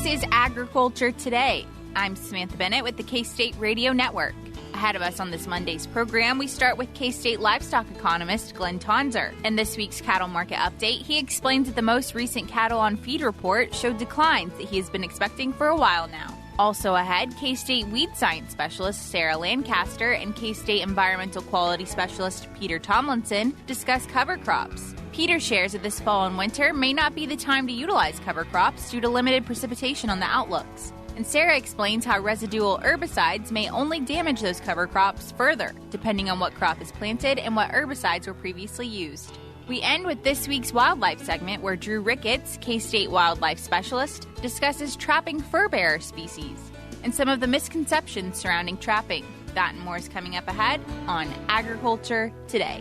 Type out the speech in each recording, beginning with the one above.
This is Agriculture Today. I'm Samantha Bennett with the K-State Radio Network. Ahead of us on this Monday's program, we start with K-State livestock economist Glynn Tonsor. In this week's cattle market update, he explains that the most recent cattle on feed report showed declines that he has been expecting for a while now. Also ahead, K-State weed science specialist Sarah Lancaster and K-State environmental quality specialist Peter Tomlinson discuss cover crops. Peter shares that this fall and winter may not be the time to utilize cover crops due to limited precipitation on the outlooks. And Sarah explains how residual herbicides may only damage those cover crops further, depending on what crop is planted and what herbicides were previously used. We end with this week's wildlife segment where Drew Ricketts, K-State wildlife specialist, discusses trapping furbearer species and some of the misconceptions surrounding trapping. That and more is coming up ahead on Agriculture Today.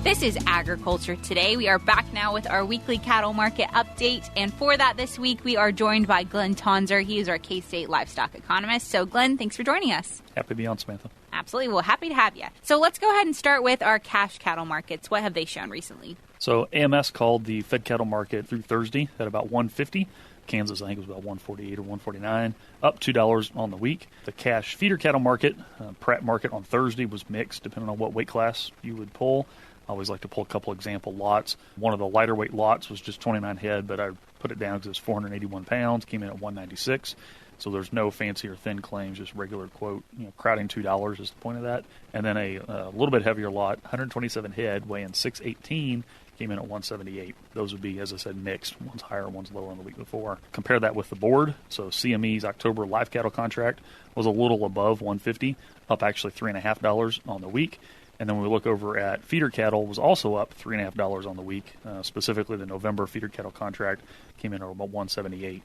This is Agriculture Today. We are back now with our weekly cattle market update. And for that this week, we are joined by Glynn Tonsor. He is our K-State livestock economist. So, Glynn, thanks for joining us. Happy to be on, Samantha. Absolutely. Well, happy to have you. So let's go ahead and start with our cash cattle markets. What have they shown recently? So AMS called the fed cattle market through Thursday at about 150. Kansas, I think, was about 148 or 149, up $2 on the week. The cash feeder cattle market, Pratt market on Thursday was mixed, depending on what weight class you would pull. I always like to pull a couple example lots. One of the lighter weight lots was just 29 head, but I put it down because it was 481 pounds, came in at 196. So there's no fancy or thin claims, just regular quote, crowding $2 is the point of that. And then a little bit heavier lot, 127 head, weighing 618, came in at 178. Those would be, as I said, mixed. One's higher, one's lower than the week before. Compare that with the board. So CME's October live cattle contract was a little above 150, up actually $3.50 on the week. And then when we look over at feeder cattle, was also up $3.50 on the week. Specifically, the November feeder cattle contract came in at about 178.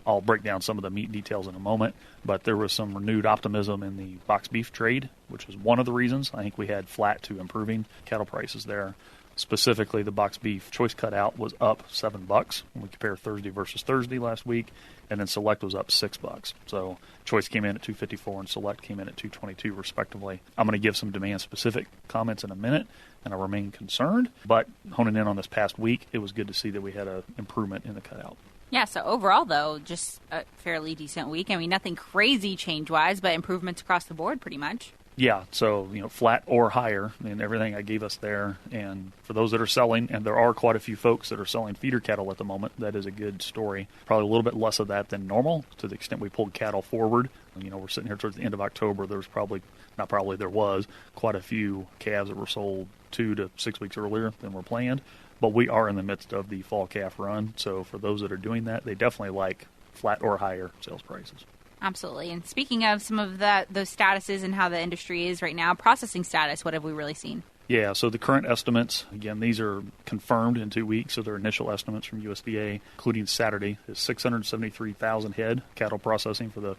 I'll break down some of the meat details in a moment, but there was some renewed optimism in the box beef trade, which was one of the reasons. I think we had flat to improving cattle prices there. Specifically, the box beef choice cutout was up $7 when we compare Thursday versus Thursday last week, and then select was up $6. So choice came in at $254 and select came in at $222 respectively. I'm going to give some demand-specific comments in a minute, and I remain concerned, but honing in on this past week, it was good to see that we had an improvement in the cutout. Yeah, so overall, though, just a fairly decent week. I mean, nothing crazy change-wise, but improvements across the board pretty much. Yeah, so, flat or higher in everything I gave us there. And for those that are selling, and there are quite a few folks that are selling feeder cattle at the moment, that is a good story. Probably a little bit less of that than normal to the extent we pulled cattle forward. We're sitting here towards the end of October. There was quite a few calves that were sold 2 to 6 weeks earlier than were planned. But we are in the midst of the fall calf run. So for those that are doing that, they definitely like flat or higher sales prices. Absolutely. And speaking of some of those statuses and how the industry is right now, processing status, what have we really seen? Yeah, so the current estimates, again, these are confirmed in 2 weeks, so they're initial estimates from USDA, including Saturday, is 673,000 head cattle processing for the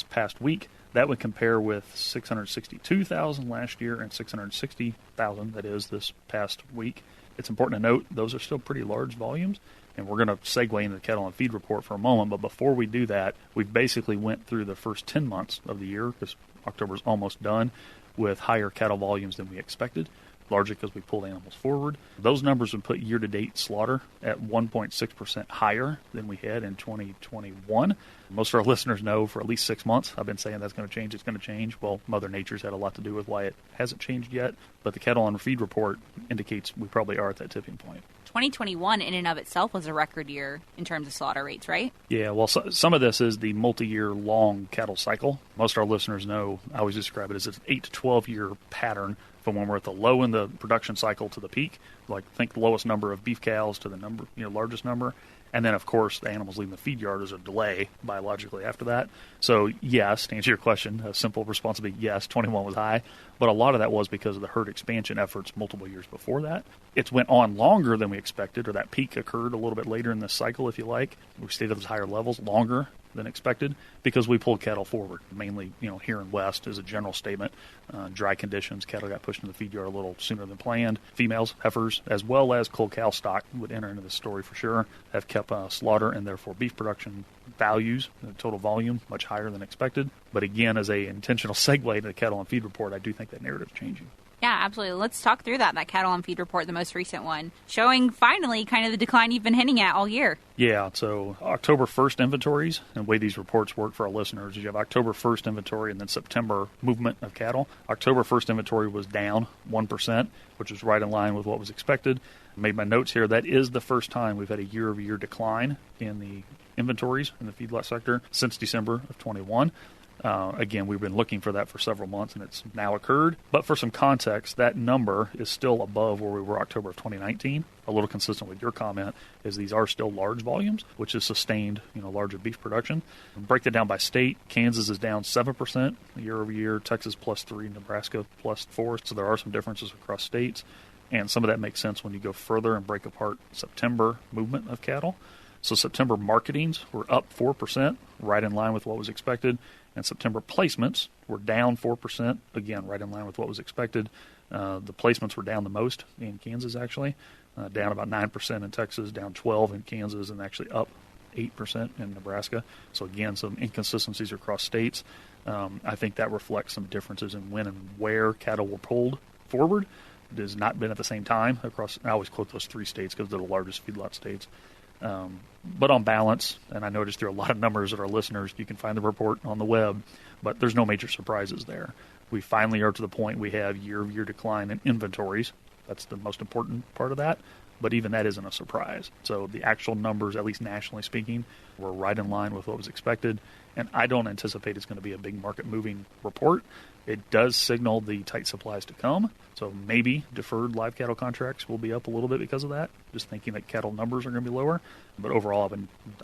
past week. That would compare with 662,000 last year and 660,000, that is, this past week. It's important to note those are still pretty large volumes. And we're going to segue into the cattle and feed report for a moment. But before we do that, we've basically went through the first 10 months of the year, because October's almost done, with higher cattle volumes than we expected, largely because we pulled animals forward. Those numbers would put year-to-date slaughter at 1.6% higher than we had in 2021. Most of our listeners know for at least 6 months I've been saying that's going to change, it's going to change. Well, Mother Nature's had a lot to do with why it hasn't changed yet. But the cattle and feed report indicates we probably are at that tipping point. 2021 in and of itself was a record year in terms of slaughter rates, right? Yeah, well, some of this is the multi-year long cattle cycle. Most of our listeners know, I always describe it as an 8 to 12-year pattern from when we're at the low in the production cycle to the peak. Like, think the lowest number of beef cows to the largest number. And then, of course, the animals leaving the feed yard is a delay biologically after that. So, yes, to answer your question, a simple response would be yes, 21 was high. But a lot of that was because of the herd expansion efforts multiple years before that. It went on longer than we expected, or that peak occurred a little bit later in this cycle, if you like. We stayed at those higher levels longer than expected because we pulled cattle forward, mainly, here in West as a general statement. Dry conditions, cattle got pushed into the feed yard a little sooner than planned. Females, heifers, as well as cull cow stock would enter into this story for sure, have kept slaughter and therefore beef production values, the total volume, much higher than expected. But again, as a intentional segue to the cattle on feed report, I do think that narrative is changing. Yeah, absolutely. Let's talk through that cattle on feed report, the most recent one, showing finally kind of the decline you've been hinting at all year. Yeah, so October 1st inventories, and the way these reports work for our listeners is you have October 1st inventory and then September movement of cattle. October 1st inventory was down 1%, which was right in line with what was expected. I made my notes here. That is the first time we've had a year-over-year decline in the inventories in the feedlot sector since December of 21. Again, we've been looking for that for several months, and it's now occurred. But for some context, that number is still above where we were October of 2019. A little consistent with your comment is these are still large volumes, which has sustained, larger beef production. Break that down by state. Kansas is down 7% year over year. Texas +3%, Nebraska +4%. So there are some differences across states, and some of that makes sense when you go further and break apart September movement of cattle. So September marketings were up 4%, right in line with what was expected. And September placements were down 4%, again, right in line with what was expected. The placements were down the most in Kansas, actually, down about 9% in Texas, down 12% in Kansas, and actually up 8% in Nebraska. So, again, some inconsistencies across states. I think that reflects some differences in when and where cattle were pulled forward. It has not been at the same time across. I always quote those 3 states because they're the largest feedlot states. But on balance, and I noticed there are a lot of numbers that our listeners, you can find the report on the web, but there's no major surprises there. We finally are to the point we have year-over-year decline in inventories. That's the most important part of that, but even that isn't a surprise. So the actual numbers, at least nationally speaking, were right in line with what was expected, and I don't anticipate it's going to be a big market-moving report. It does signal the tight supplies to come, so maybe deferred live cattle contracts will be up a little bit because of that, just thinking that cattle numbers are going to be lower. But overall,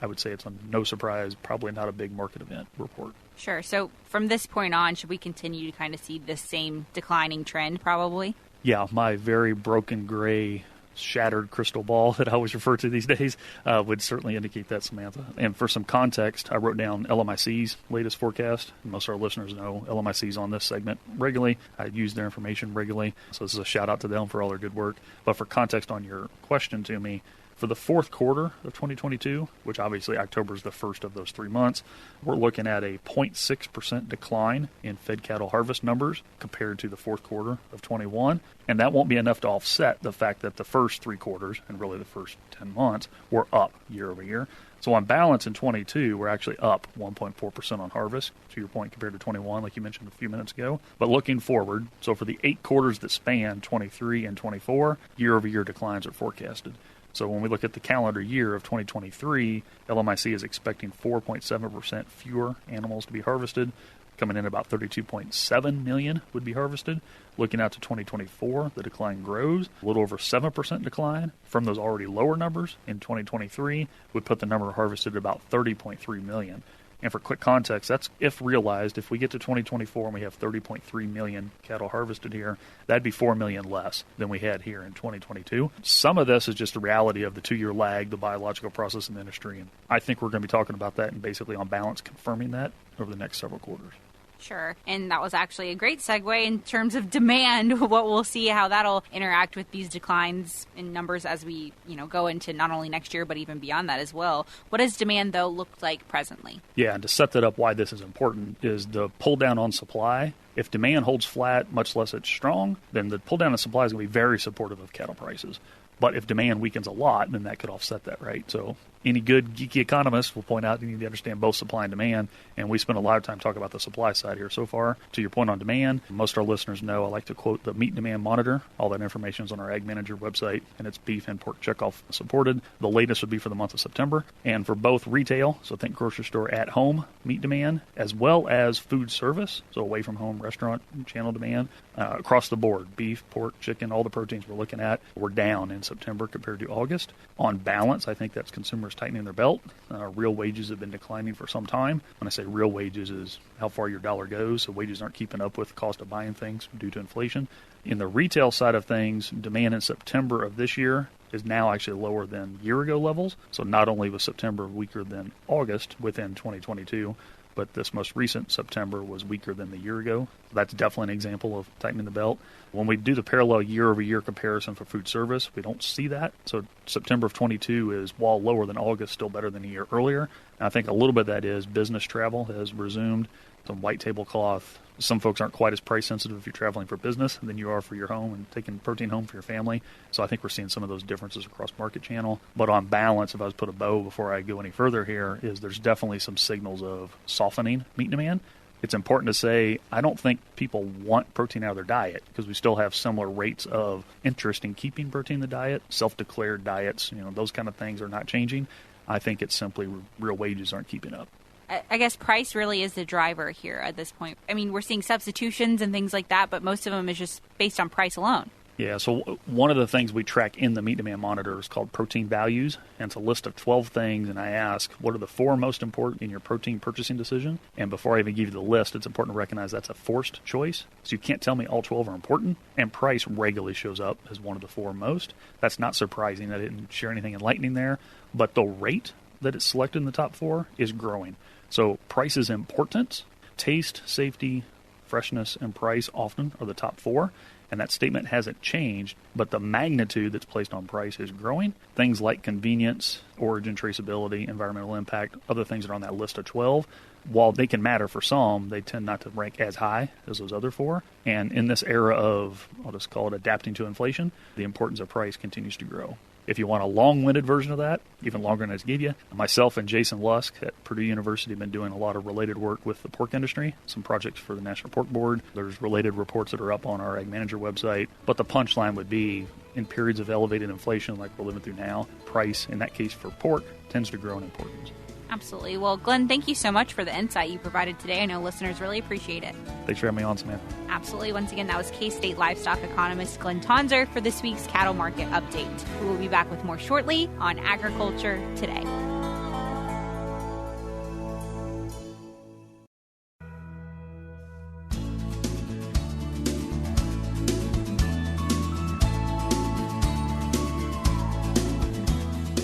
I would say it's a no surprise, probably not a big market event report. Sure. So from this point on, should we continue to kind of see this same declining trend probably? Yeah, my very broken gray shattered crystal ball that I always refer to these days would certainly indicate that, Samantha. And for some context, I wrote down LMIC's latest forecast. Most of our listeners know LMIC's on this segment regularly. I use their information regularly, so this is a shout out to them for all their good work. But for context on your question to me, for the fourth quarter of 2022, which obviously October is the first of those 3 months, we're looking at a 0.6% decline in fed cattle harvest numbers compared to the fourth quarter of 21. And that won't be enough to offset the fact that the first 3 quarters, and really the first 10 months, were up year over year. So on balance in 22, we're actually up 1.4% on harvest, to your point, compared to 21, like you mentioned a few minutes ago. But looking forward, so for the 8 quarters that span 23 and 24, year-over-year declines are forecasted. So when we look at the calendar year of 2023, LMIC is expecting 4.7% fewer animals to be harvested, coming in about 32.7 million would be harvested. Looking out to 2024, the decline grows. A little over 7% decline from those already lower numbers in 2023 would put the number harvested at about 30.3 million. And for quick context, that's if realized, if we get to 2024 and we have 30.3 million cattle harvested here, that'd be 4 million less than we had here in 2022. Some of this is just the reality of the 2-year lag, the biological process in the industry. And I think we're going to be talking about that and basically on balance confirming that over the next several quarters. Sure. And that was actually a great segue in terms of demand, what we'll see, how that'll interact with these declines in numbers as we, go into not only next year, but even beyond that as well. What does demand, though, look like presently? Yeah, and to set that up, why this is important is the pull down on supply. If demand holds flat, much less it's strong, then the pull down on supply is going to be very supportive of cattle prices. But if demand weakens a lot, then that could offset that, right? So any good geeky economist will point out you need to understand both supply and demand, and we spent a lot of time talking about the supply side here so far. To your point on demand, most of our listeners know I like to quote the Meat Demand Monitor. All that information is on our Ag Manager website, and it's beef and pork checkoff supported. The latest would be for the month of September. And for both retail, so think grocery store at home meat demand, as well as food service, so away from home restaurant channel demand, across the board, beef, pork, chicken, all the proteins we're looking at, we're down in September compared to August. On balance, I think that's consumers tightening their belt. Real wages have been declining for some time. When I say real wages is how far your dollar goes, so wages aren't keeping up with the cost of buying things due to inflation. In the retail side of things, demand in September of this year is now actually lower than year-ago levels. So not only was September weaker than August within 2022, but this most recent September was weaker than the year ago. That's definitely an example of tightening the belt. When we do the parallel year-over-year comparison for food service, we don't see that. So September of 22 is, while lower than August, still better than a year earlier. And I think a little bit of that is business travel has resumed, some white tablecloth. Some folks aren't quite as price sensitive if you're traveling for business than you are for your home and taking protein home for your family. So I think we're seeing some of those differences across market channel. But on balance, if I was to put a bow before I go any further here, is there's definitely some signals of softening meat demand. It's important to say I don't think people want protein out of their diet because we still have similar rates of interest in keeping protein in the diet. Self-declared diets, those kind of things are not changing. I think it's simply real wages aren't keeping up. I guess price really is the driver here at this point. I mean, we're seeing substitutions and things like that, but most of them is just based on price alone. Yeah, so one of the things we track in the meat demand monitor is called protein values, and it's a list of 12 things, and I ask, what are the 4 most important in your protein purchasing decision? And before I even give you the list, it's important to recognize that's a forced choice, so you can't tell me all 12 are important, and price regularly shows up as one of the 4 most. That's not surprising. I didn't share anything enlightening there, but the rate that it's selected in the top 4 is growing. So price is important. Taste, safety, freshness, and price often are the top 4. And that statement hasn't changed, but the magnitude that's placed on price is growing. Things like convenience, origin traceability, environmental impact, other things that are on that list of 12, while they can matter for some, they tend not to rank as high as those other 4. And in this era of, I'll just call it adapting to inflation, the importance of price continues to grow. If you want a long-winded version of that, even longer than I just gave you, myself and Jason Lusk at Purdue University have been doing a lot of related work with the pork industry, some projects for the National Pork Board. There's related reports that are up on our Ag Manager website. But the punchline would be, in periods of elevated inflation like we're living through now, price, in that case for pork, tends to grow in importance. Absolutely. Well, Glynn, thank you so much for the insight you provided today. I know listeners really appreciate it. Thanks for having me on, Samantha. Absolutely. Once again, that was K-State livestock economist Glynn Tonsor for this week's cattle market update. We will be back with more shortly on Agriculture Today.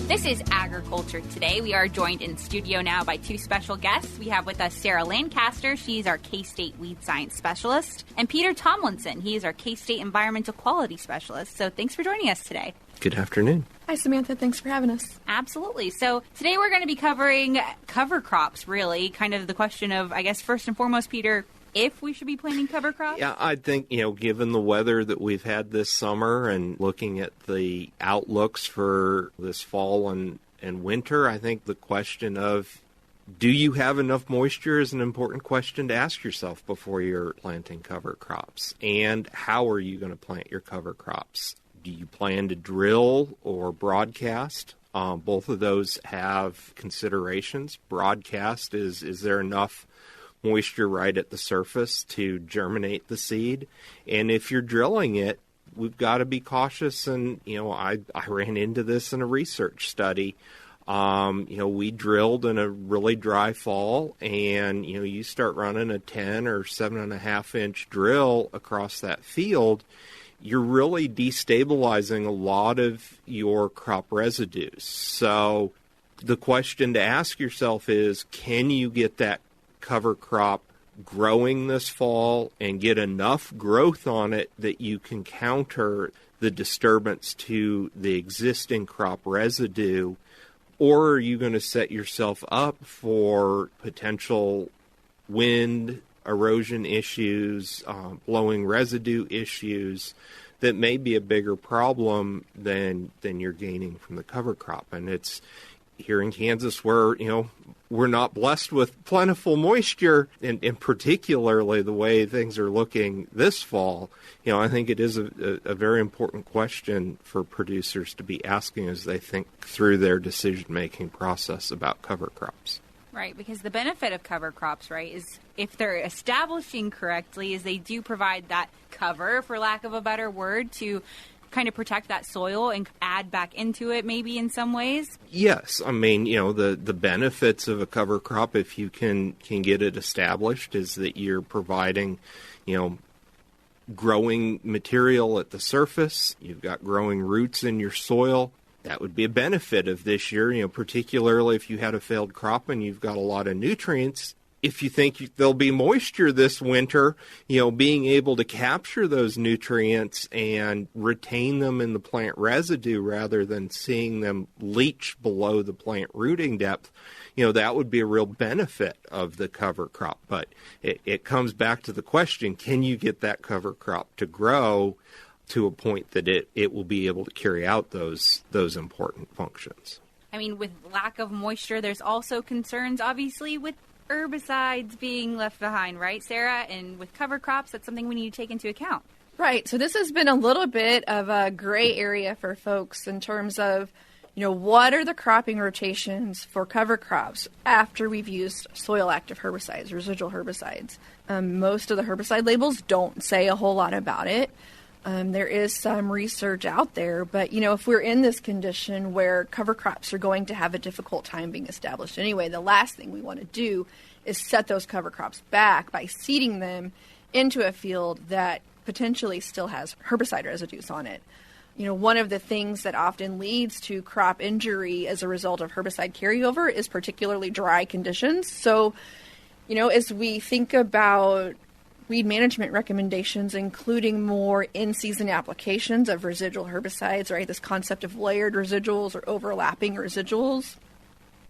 This is Agriculture Today. We are joined in studio now by 2 special guests. We have with us Sarah Lancaster. She's our K-State Weed Science Specialist. And Peter Tomlinson. He is our K-State Environmental Quality Specialist. So thanks for joining us today. Good afternoon. Hi, Samantha. Thanks for having us. Absolutely. So today we're going to be covering cover crops, really. Kind of the question of, I guess, first and foremost, Peter, if we should be planting cover crops? Yeah, I think, given the weather that we've had this summer and looking at the outlooks for this fall and winter, I think the question of do you have enough moisture is an important question to ask yourself before you're planting cover crops. And how are you going to plant your cover crops? Do you plan to drill or broadcast? Both of those have considerations. Broadcast is there enough moisture right at the surface to germinate the seed? And if you're drilling it, we've got to be cautious. And, I ran into this in a research study. We drilled in a really dry fall, and, you start running a 10 or 7.5 inch drill across that field, you're really destabilizing a lot of your crop residues. So the question to ask yourself is, can you get that cover crop growing this fall and get enough growth on it that you can counter the disturbance to the existing crop residue? Or are you going to set yourself up for potential wind, erosion issues, blowing residue issues that may be a bigger problem than you're gaining from the cover crop? And it's here in Kansas where, we're not blessed with plentiful moisture, and particularly the way things are looking this fall. I think it is a very important question for producers to be asking as they think through their decision-making process about cover crops. Right, because the benefit of cover crops, right, is if they're establishing correctly, is they do provide that cover, for lack of a better word, to kind of protect that soil and add back into it maybe in some ways? Yes. I mean, the benefits of a cover crop, if you can get it established, is that you're providing, growing material at the surface. You've got growing roots in your soil. That would be a benefit of this year, particularly if you had a failed crop and you've got a lot of nutrients. If you think there'll be moisture this winter, being able to capture those nutrients and retain them in the plant residue rather than seeing them leach below the plant rooting depth, that would be a real benefit of the cover crop. But it comes back to the question, can you get that cover crop to grow to a point that it will be able to carry out those important functions? I mean, with lack of moisture, there's also concerns, obviously, with herbicides being left behind, right, Sarah? And with cover crops, that's something we need to take into account. Right. So this has been a little bit of a gray area for folks in terms of, what are the cropping rotations for cover crops after we've used soil active herbicides, residual herbicides. Most of the herbicide labels don't say a whole lot about it. There is some research out there, but, if we're in this condition where cover crops are going to have a difficult time being established anyway, the last thing we want to do is set those cover crops back by seeding them into a field that potentially still has herbicide residues on it. One of the things that often leads to crop injury as a result of herbicide carryover is particularly dry conditions. So, as we think about weed management recommendations, including more in-season applications of residual herbicides, right? This concept of layered residuals or overlapping residuals.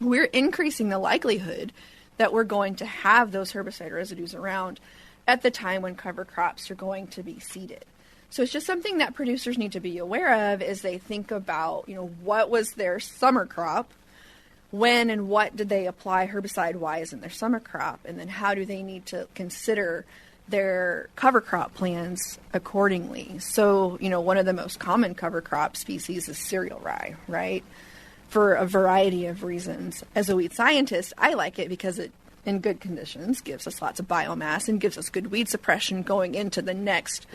We're increasing the likelihood that we're going to have those herbicide residues around at the time when cover crops are going to be seeded. So it's just something that producers need to be aware of as they think about, what was their summer crop, when and what did they apply herbicide-wise in their summer crop, and then how do they need to consider their cover crop plans accordingly. So, one of the most common cover crop species is cereal rye, right? For a variety of reasons. As a weed scientist, I like it because it, in good conditions, gives us lots of biomass and gives us good weed suppression going into the next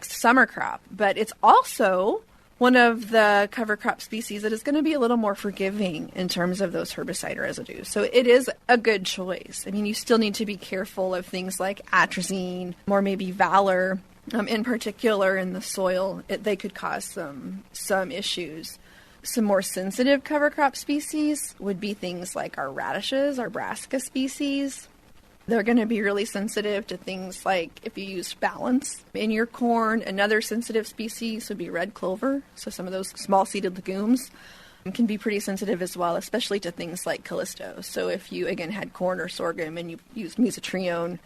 summer crop. But it's also one of the cover crop species that is going to be a little more forgiving in terms of those herbicide residues. So it is a good choice. I mean, you still need to be careful of things like atrazine or maybe valor, in particular in the soil. They could cause some issues. Some more sensitive cover crop species would be things like our radishes, our brassica species. They're going to be really sensitive to things like if you use balance in your corn. Another sensitive species would be red clover. So some of those small-seeded legumes can be pretty sensitive as well, especially to things like Callisto. So if you, again, had corn or sorghum and you used mesotrione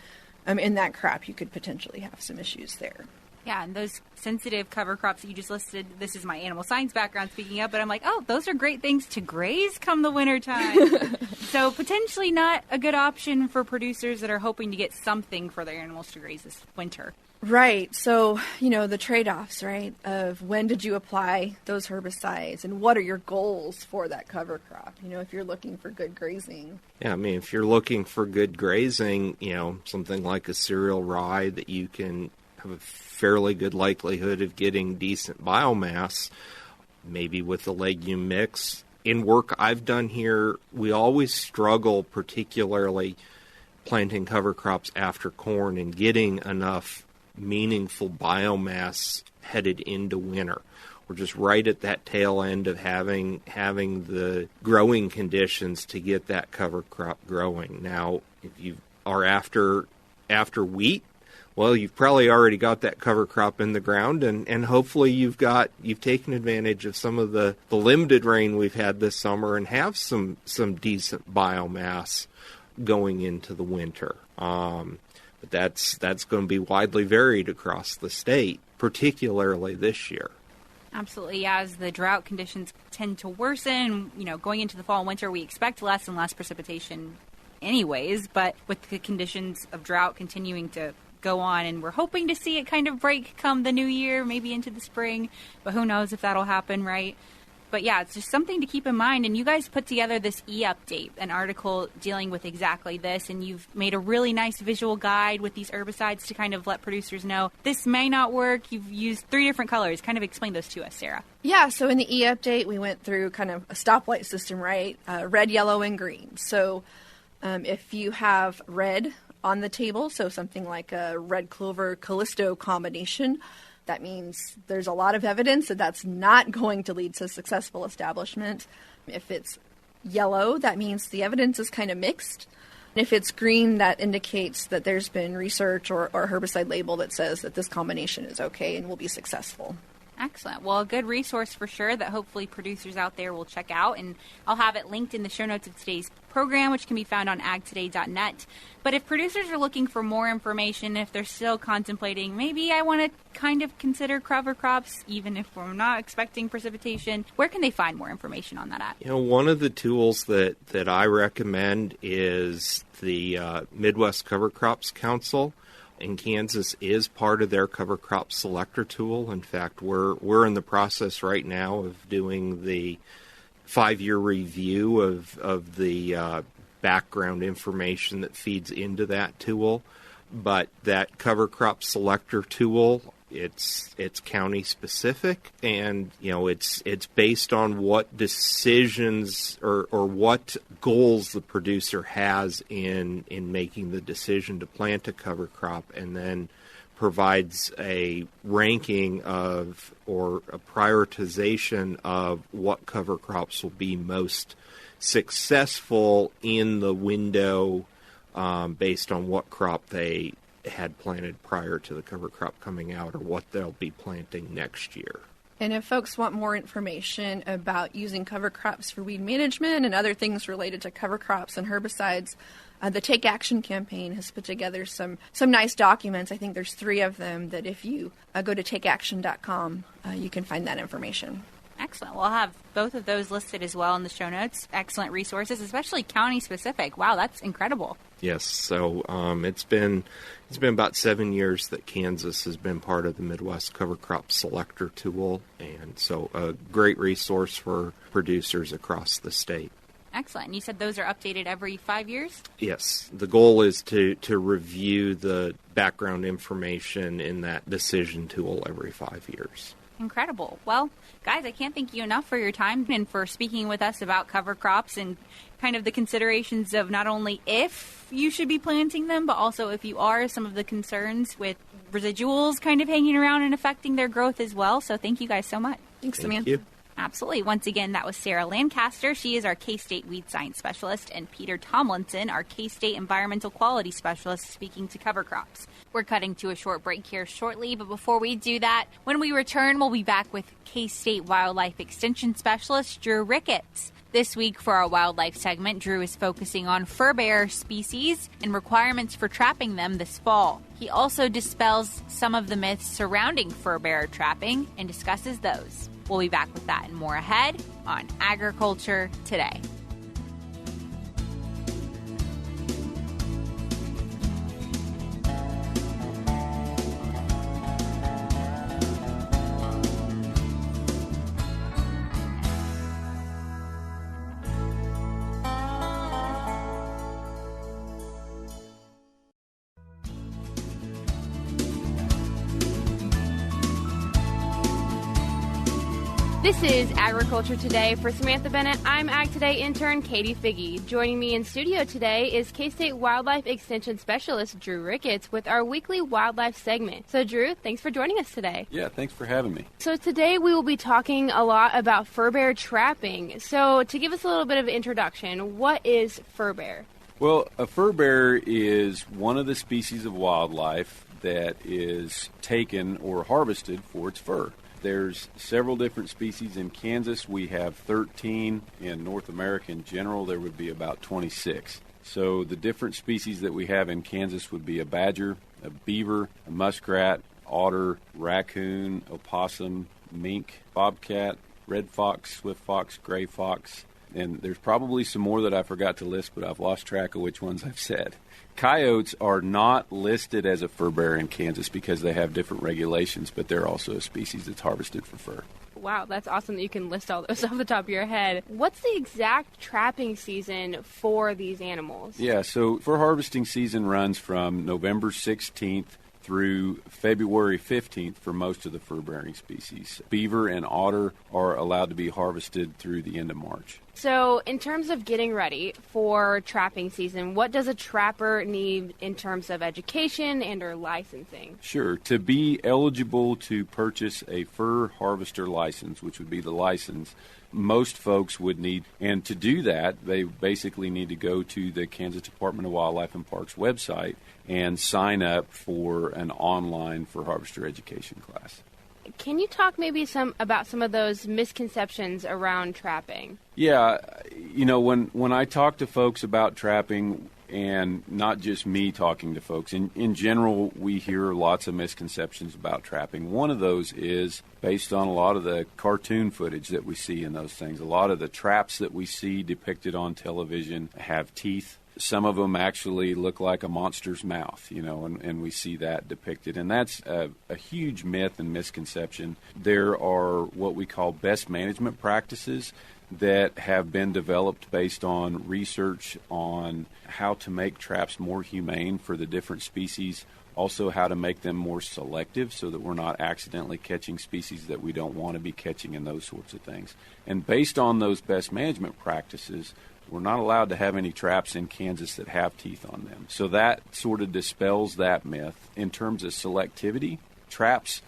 in that crop, you could potentially have some issues there. Yeah, and those sensitive cover crops that you just listed, this is my animal science background speaking up, but I'm like, those are great things to graze come the wintertime. So potentially not a good option for producers that are hoping to get something for their animals to graze this winter. Right. So, the trade-offs, right, of when did you apply those herbicides and what are your goals for that cover crop, if you're looking for good grazing. Yeah, I mean, if you're looking for good grazing, something like a cereal rye that you can have a fairly good likelihood of getting decent biomass, maybe with a legume mix. In work I've done here, we always struggle, particularly planting cover crops after corn and getting enough meaningful biomass headed into winter. We're just right at that tail end of having the growing conditions to get that cover crop growing. Now, if you are after wheat, well, you've probably already got that cover crop in the ground, and hopefully you've taken advantage of some of the limited rain we've had this summer and have some decent biomass going into the winter. But that's going to be widely varied across the state, particularly this year. Absolutely. As the drought conditions tend to worsen, going into the fall and winter, we expect less and less precipitation anyways, but with the conditions of drought continuing to go on, and we're hoping to see it kind of break come the new year, maybe into the spring, but who knows if that'll happen, right? But yeah, it's just something to keep in mind. And you guys put together this e-update, an article dealing with exactly this, and you've made a really nice visual guide with these herbicides to kind of let producers know this may not work. You've used 3 different colors. Kind of explain those to us, Sarah. Yeah, so in the e-update, we went through kind of a stoplight system, right? Red, yellow, and green. So if you have red on the table, so something like a red clover Callisto combination, that means there's a lot of evidence that that's not going to lead to successful establishment. If it's yellow, that means the evidence is kind of mixed. If it's green, that indicates that there's been research or herbicide label that says that this combination is okay and will be successful. Excellent. Well, a good resource for sure that hopefully producers out there will check out. And I'll have it linked in the show notes of today's program, which can be found on agtoday.net. But if producers are looking for more information, if they're still contemplating, maybe I want to kind of consider cover crops, even if we're not expecting precipitation, where can they find more information on that at? One of the tools that I recommend is the Midwest Cover Crops Council. And Kansas is part of their cover crop selector tool. In fact, we're in the process right now of doing the 5-year review of the background information that feeds into that tool. But that cover crop selector tool, it's county specific, and it's based on what decisions or what goals the producer has in making the decision to plant a cover crop, and then provides a ranking of or a prioritization of what cover crops will be most successful in the window based on what crop they had planted prior to the cover crop coming out or what they'll be planting next year. And if folks want more information about using cover crops for weed management and other things related to cover crops and herbicides, the Take Action campaign has put together some nice documents. I think there's 3 of them that if you go to takeaction.com, you can find that information. Excellent. We'll have both of those listed as well in the show notes. Excellent resources, especially county specific. Wow, that's incredible. Yes. So it's been about 7 years that Kansas has been part of the Midwest Cover Crop Selector tool, and so a great resource for producers across the state. Excellent. And you said those are updated every 5 years? Yes. The goal is to review the background information in that decision tool every 5 years. Incredible. Well, guys, I can't thank you enough for your time and for speaking with us about cover crops and kind of the considerations of not only if you should be planting them, but also if you are, some of the concerns with residuals kind of hanging around and affecting their growth as well. So thank you guys so much. Thanks, Samantha. Thank you. Absolutely. Once again, that was Sarah Lancaster. She is our K-State Weed Science Specialist, and Peter Tomlinson, our K-State Environmental Quality Specialist, speaking to cover crops. We're cutting to a short break here shortly, but before we do that, when we return, we'll be back with K-State Wildlife Extension Specialist Drew Ricketts. This week for our wildlife segment, Drew is focusing on furbearer species and requirements for trapping them this fall. He also dispels some of the myths surrounding furbearer trapping and discusses those. We'll be back with that and more ahead on Agriculture Today. This is Agriculture Today. For Samantha Bennett, I'm Ag Today intern Katie Figge. Joining me in studio today is K-State Wildlife Extension Specialist Drew Ricketts with our weekly wildlife segment. So Drew, thanks for joining us today. Yeah, thanks for having me. So today we will be talking a lot about furbearer trapping. So to give us a little bit of an introduction, what is furbearer? Well, a furbearer is one of the species of wildlife that is taken or harvested for its fur. There's several different species in Kansas. We have 13. In North America in general, there would be about 26. So the different species that we have in Kansas would be a badger, a beaver, a muskrat, otter, raccoon, opossum, mink, bobcat, red fox, swift fox, gray fox. And there's probably some more that I forgot to list, but I've lost track of which ones I've said. Coyotes are not listed as a furbearer in Kansas because they have different regulations, but they're also a species that's harvested for fur. Wow, that's awesome that you can list all those off the top of your head. What's the exact trapping season for these animals? Yeah, so fur harvesting season runs from November 16th through February 15th for most of the fur-bearing species. Beaver and otter are allowed to be harvested through the end of March. So in terms of getting ready for trapping season, what does a trapper need in terms of education and or licensing? Sure. To be eligible to purchase a fur harvester license, which would be the license, most folks would need, and to do that, they basically need to go to the Kansas Department of Wildlife and Parks website and sign up for an online fur harvester education class. Can you talk maybe about some of those misconceptions around trapping? Yeah, when I talk to folks about trapping, and not just me talking to folks, in general, we hear lots of misconceptions about trapping. One of those is based on a lot of the cartoon footage that we see in those things. A lot of the traps that we see depicted on television have teeth. Some of them actually look like a monster's mouth, and we see that depicted. And that's a huge myth and misconception. There are what we call best management practices that have been developed based on research on how to make traps more humane for the different species, also how to make them more selective so that we're not accidentally catching species that we don't want to be catching, and those sorts of things. And based on those best management practices, we're not allowed to have any traps in Kansas that have teeth on them. So that sort of dispels that myth. In terms of selectivity, traps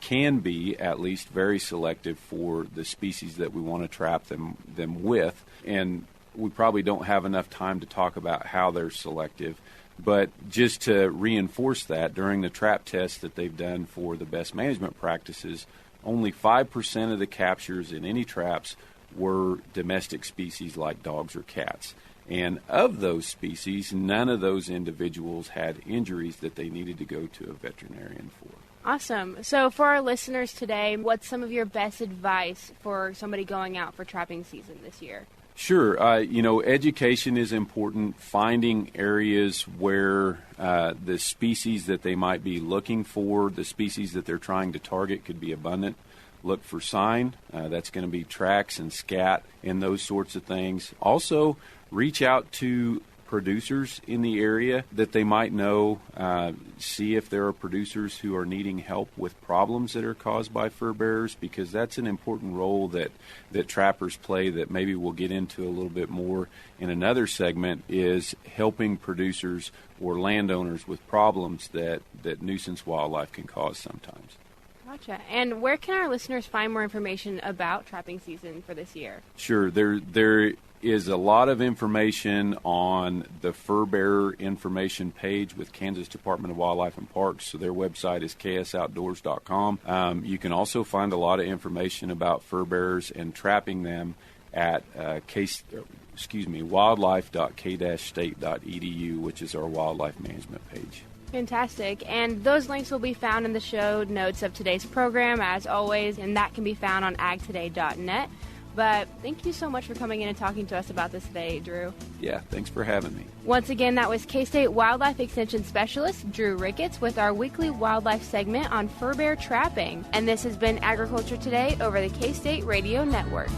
can be at least very selective for the species that we want to trap them with. And we probably don't have enough time to talk about how they're selective. But just to reinforce that, during the trap tests that they've done for the best management practices, only 5% of the captures in any traps were domestic species like dogs or cats. And of those species, none of those individuals had injuries that they needed to go to a veterinarian for. Awesome. So for our listeners today, what's some of your best advice for somebody going out for trapping season this year? Sure. Education is important. Finding areas where the species that they might be looking for, the species that they're trying to target, could be abundant. Look for sign. That's going to be tracks and scat and those sorts of things. Also, reach out to producers in the area that they might know. See if there are producers who are needing help with problems that are caused by fur bearers, because that's an important role that trappers play that maybe we'll get into a little bit more in another segment, is helping producers or landowners with problems that nuisance wildlife can cause sometimes. Gotcha. And where can our listeners find more information about trapping season for this year? Sure. There is a lot of information on the Furbearer information page with Kansas Department of Wildlife and Parks. So their website is ksoutdoors.com. You can also find a lot of information about fur bearers and trapping them at wildlife.k-state.edu, which is our wildlife management page. Fantastic. And those links will be found in the show notes of today's program, as always, and that can be found on agtoday.net. But thank you so much for coming in and talking to us about this today, Drew. Yeah, thanks for having me. Once again, that was K-State Wildlife Extension Specialist Drew Ricketts with our weekly wildlife segment on fur bear trapping. And this has been Agriculture Today over the K-State Radio Network.